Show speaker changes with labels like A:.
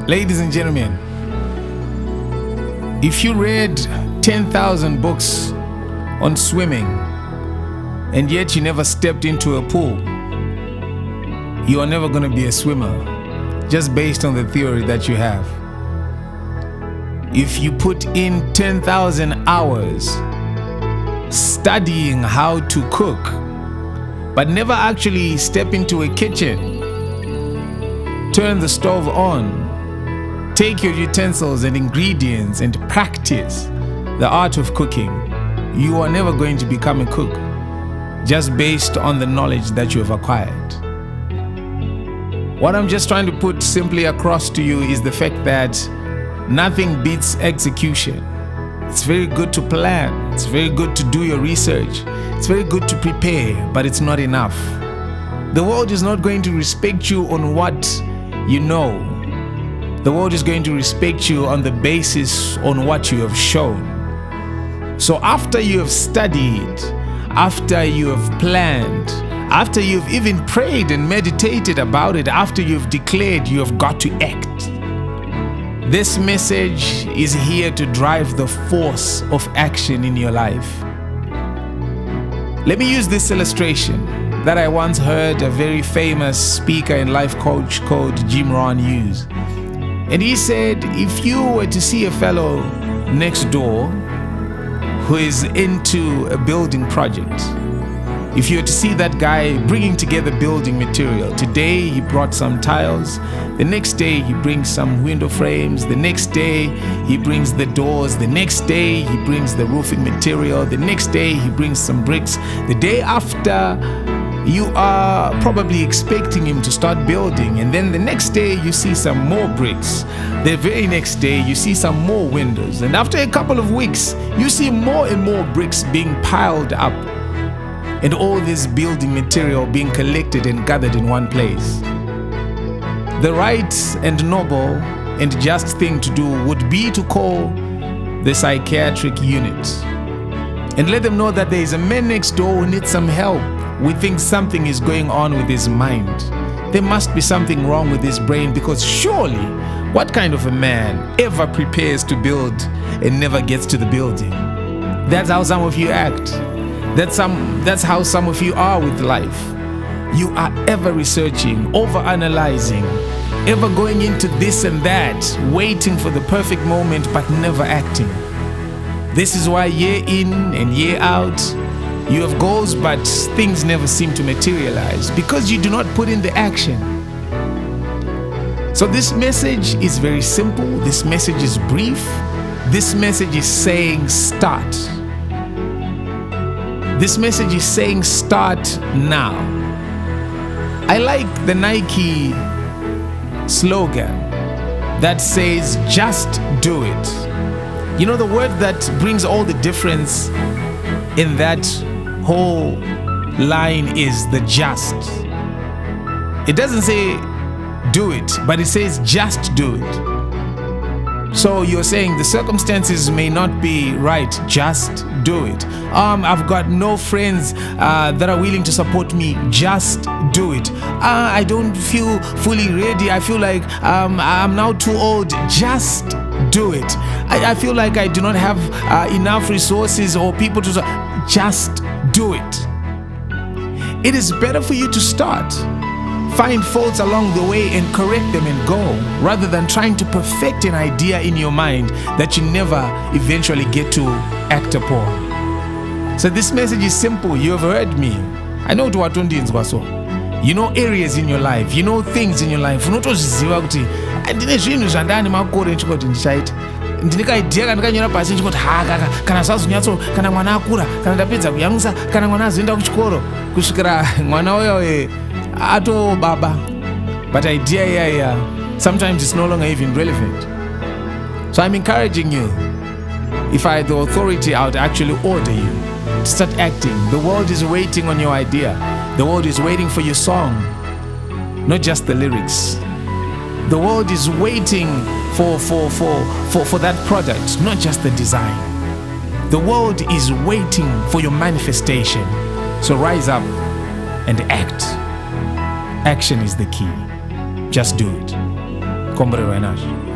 A: Ladies and gentlemen, if you read 10,000 books on swimming and yet you never stepped into a pool, you are never going to be a swimmer, just based on the theory that you have. If you put in 10,000 hours studying how to cook, but never actually step into a kitchen, turn the stove on, take your utensils and ingredients and practice the art of cooking, you are never going to become a cook, just based on the knowledge that you have acquired. What I'm just trying to put simply across to you is the fact that nothing beats execution. It's very good to plan, it's very good to do your research, it's very good to prepare, but it's not enough. The world is not going to respect you on what you know. The world is going to respect you on the basis on what you have shown. So after you have studied, after you have planned, after you've even prayed and meditated about it, after you've declared, you have got to act. This message is here to drive the force of action in your life. Let me use this illustration that I once heard a very famous speaker and life coach called Jim Rohn use. And he said, if you were to see a fellow next door who is into a building project, if you were to see that guy bringing together building material, today he brought some tiles, the next day he brings some window frames, the next day he brings the doors, the next day he brings the roofing material, the next day he brings some bricks, the day after you are probably expecting him to start building, and then the next day you see some more bricks, the very next day you see some more windows, and after a couple of weeks you see more and more bricks being piled up, and all this building material being collected and gathered in one place. The right and noble and just thing to do would be to call the psychiatric unit and let them know that there is a man next door who needs some help. We think something is going on with his mind. There must be something wrong with his brain, because surely, what kind of a man ever prepares to build and never gets to the building? That's how some of you act. That's how some of you are with life. You are ever researching, over analyzing, ever going into this and that, waiting for the perfect moment but never acting. This is why year in and year out, you have goals but things never seem to materialize, because you do not put in the action. So this message is very simple. This message is brief. This message is saying start. This message is saying start now. I like the Nike slogan that says just do it. You know, the word that brings all the difference in that whole line is the just. It doesn't say do it, but it says just do it. So you're saying the circumstances may not be right, just do it. I've got no friends that are willing to support me, just do it. I don't feel fully ready, I feel like I'm now too old, just do it. I feel like I do not have enough resources or people to just do it. It is better for you to start. Find faults along the way and correct them and go, rather than trying to perfect an idea in your mind that you never eventually get to act upon. So this message is simple. You have heard me. I know what so. You know areas in your life, you know things in your life. Ndineka idea kandikanyora pasi nchikoti kana sazonyatso kana mwana akura kana ndapedza kuyamwisa kana mwana azoenda kuchikoro kusvikira mwana uyo ato baba, but idea sometimes it's no longer even relevant. So I'm encouraging you, if I had the authority, I would actually order you to start acting. The world is waiting on your idea. The world is waiting for your song, not just the lyrics. The world is waiting for that product, not just the design. The world is waiting for your manifestation. So rise up and act. Action is the key. Just do it. Kombre Renash.